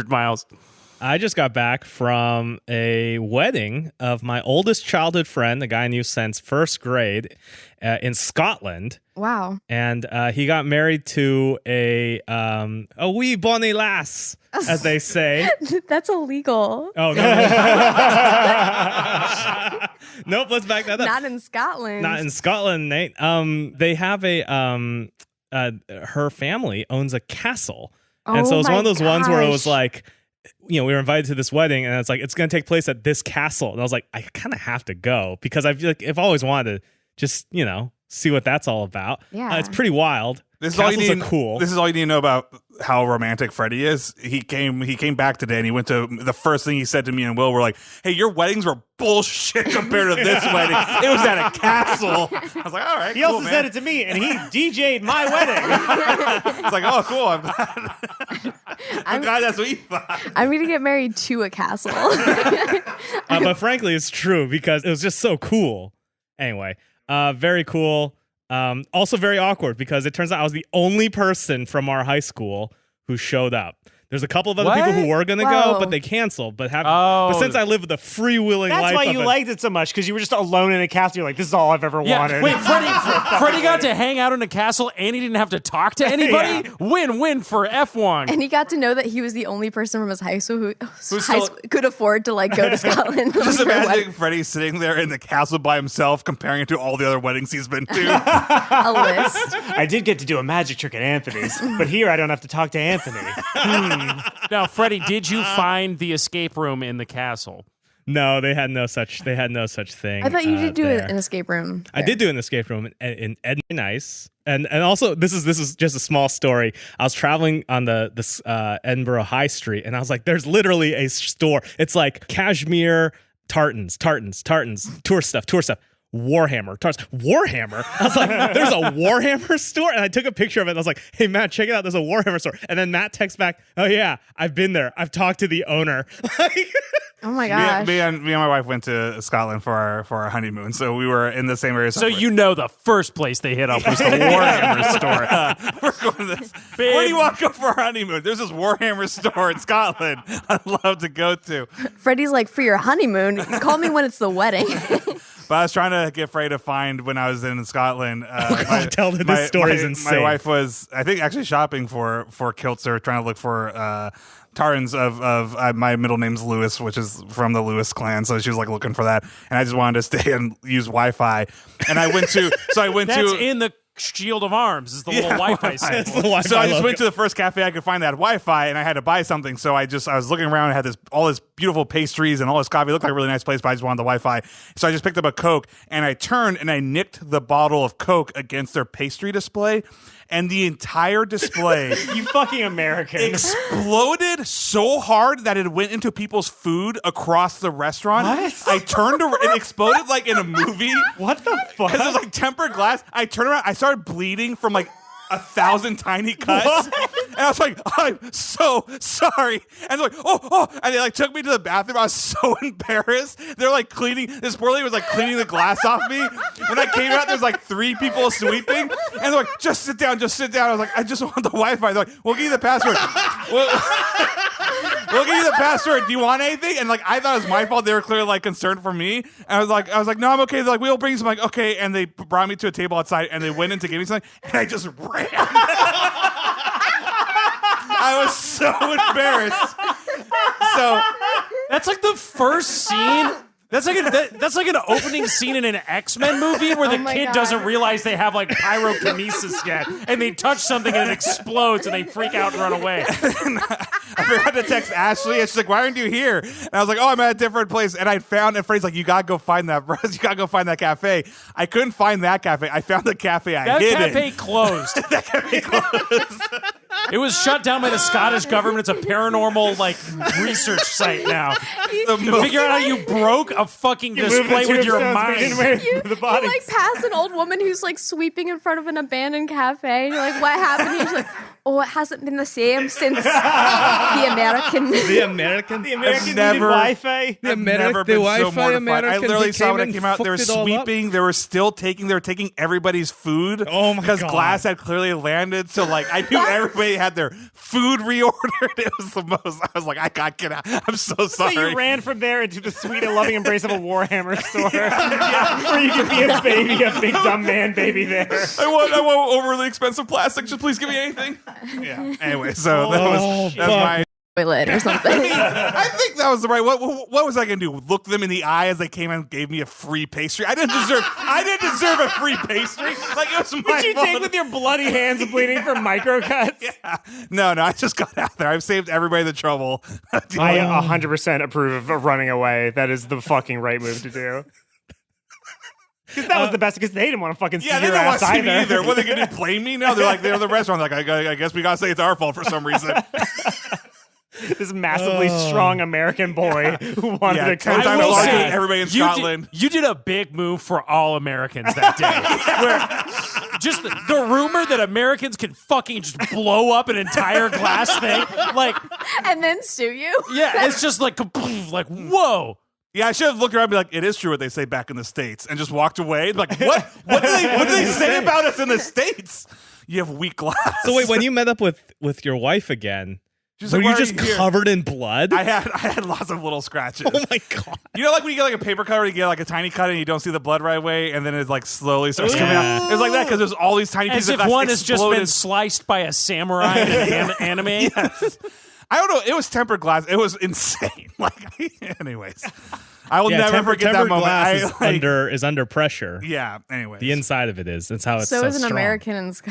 100 miles. I just got back from a wedding of my oldest childhood friend, the guy I knew since first grade, in Scotland. Wow. And he got married to a wee bonny lass, as they say. That's illegal. Oh, no. Nope, let's back that up. Not in Scotland. Not in Scotland, Nate. They have her family owns a castle. And so it was one of those ones where it was like, we were invited to this wedding, and it's like, it's going to take place at this castle. And I was like, I kind of have to go because I feel like I've always wanted to just, see what that's all about. Yeah. It's pretty wild. This is Castles all you need. are cool. This is all you need to know about how romantic Freddie is. He came back today, and he went to the first thing he said to me and Will were like, "Hey, your weddings were bullshit compared to this wedding. It was at a castle." I was like, "All right." He cool, also man. said it to me, and he DJ'd my wedding. It's like, "Oh, cool. I'm glad. I'm glad that's what you thought." I'm going to get married to a castle. But frankly, it's true because it was just so cool. Anyway, very cool. Also very awkward because it turns out I was the only person from our high school who showed up. There's a couple of other people who were going to go, but they canceled. But since I live with a freewheeling life. That's why you liked it so much, because you were just alone in a castle. You're like, this is all I've ever wanted. Wait, Freddie got to hang out in a castle and he didn't have to talk to anybody? Yeah. Win-win for F1. And he got to know that he was the only person from his high school who could afford to go to Scotland. Just for a imagine wedding. Freddie sitting there in the castle by himself, comparing it to all the other weddings he's been to. A list. I did get to do a magic trick at Anthony's, but here I don't have to talk to Anthony. Now, Freddie, did you find the escape room in the castle? No, they had no such thing. I thought you did do there. an escape room. I did do an escape room in Edinburgh. Nice. And also this is just a small story. I was traveling on this Edinburgh High Street, and I was like, there's literally a store. It's like cashmere tartans, tour stuff. Warhammer. I was like, there's a Warhammer store? And I took a picture of it and I was like, hey, Matt, check it out. There's a Warhammer store. And then Matt texts back, oh, yeah, I've been there. I've talked to the owner. Oh, my gosh. Me and my wife went to Scotland for our honeymoon, so we were in the same area. So the first place they hit up was the Warhammer store. We're going to this. Where do you want to go for our honeymoon? There's this Warhammer store in Scotland I'd love to go to. Freddie's like, for your honeymoon, call me when it's the wedding. But I was trying to get Freddie to find when I was in Scotland. Tell them this story's insane. My wife was, I think, actually shopping for kilts or trying to look for tartans of my middle name's Lewis, which is from the Lewis clan. So she was like looking for that, and I just wanted to stay and use Wi-Fi. And I went to That's in the Shield of Arms is the little Wi-Fi symbol. So I just went to the first cafe I could find that had Wi-Fi, and I had to buy something. So I was looking around and had all this beautiful pastries and all this coffee. It looked like a really nice place, but I just wanted the Wi-Fi. So I just picked up a Coke, and I turned and I nicked the bottle of Coke against their pastry display. And the entire display You fucking American. exploded so hard that it went into people's food across the restaurant. What? I turned around, it exploded like in a movie. What the fuck? Because it was like tempered glass. I turned around, I started bleeding from like 1,000 tiny cuts. And I was like, I'm so sorry. And they're like, oh. And they like took me to the bathroom. I was so embarrassed. They're like this poor lady was like cleaning the glass off me. When I came out, there's like 3 people sweeping. And they're like, just sit down. I was like, I just want the Wi-Fi. They're like, we'll give you the password. We'll give you the password. Do you want anything? And like, I thought it was my fault. They were clearly like concerned for me. And I was like, no, I'm okay. They're like, we'll bring you some. Like, okay. And they brought me to a table outside, and they went in to give me something, and I just ran. I was so embarrassed. So That's like the first scene. That's like an opening scene in an X-Men movie where the kid God. doesn't realize they have like pyrokinesis yet, and they touch something and it explodes, and they freak out and run away. I forgot to text Ashley, and she's like, "Why aren't you here?" And I was like, "Oh, I'm at a different place." And I found, and Freddie's like, "You gotta go find that, bro. You gotta go find that cafe." I couldn't find that cafe. I found the cafe That hid cafe in. closed. That cafe closed. It was shut down by the Scottish government. It's a paranormal research site now. To figure out how you broke a fucking display with your mind. You like pass an old woman who's like sweeping in front of an abandoned cafe. And you're like, what happened? He's like, oh, it hasn't been the same since the American. The American. The American never- needed Wi-Fi. The I've never the been so Wi-Fi mortified. I Americans literally saw when came it came out. They were and fucked it all up. sweeping. They were still taking everybody's food. Oh my Because God. glass had clearly landed. So like I knew everybody had their food reordered. It was the most. I was like, I gotta get out. I'm so So sorry. you ran from there into the sweet and loving embrace of a Warhammer store, where you could be a baby, a big dumb man baby there. I want overly expensive plastic. Just please give me anything. Yeah. Anyway, so that's my. Toilet or something. I think that was the right. What was I gonna do? Look them in the eye as they came and gave me a free pastry? I didn't deserve a free pastry. Like it was my Did you fault. take with your bloody hands bleeding from microcuts? No, I just got out there. I've saved everybody the trouble. I 100% approve of running away. That is the fucking right move to do. Because that was the best. Because they didn't want to fucking see Yeah, they your don't want ass to see me either. either. What, they gonna blame me? No, they're the restaurant. Like, I guess we gotta say it's our fault for some reason. This massively strong American boy who wanted to 10 come. times will larger say, than everybody in Scotland. You did a big move for all Americans that day. Where just the rumor that Americans can fucking just blow up an entire glass thing, like, And then sue you. yeah, it's just like, whoa. Yeah, I should have looked around and be like, it is true what they say back in the States, and just walked away. Like, what do they say about us in the States? You have weak glass. So wait, when you met up with your wife again, She's were like, you "Why are just you here?" covered in blood? I had lots of little scratches. Oh my God. You know, like when you get like a paper cut, or you get like a tiny cut, and you don't see the blood right away, and then it like slowly starts coming out. It was like that because there's all these tiny As pieces if of glass one has just been exploded. sliced by a samurai in an anime. Yes. I don't know. It was tempered glass. It was insane. Like, anyways, I will never forget that tempered moment. glass is under pressure. Yeah. Anyways, The inside of it is. That's how it's So is an strong. American in Scotland.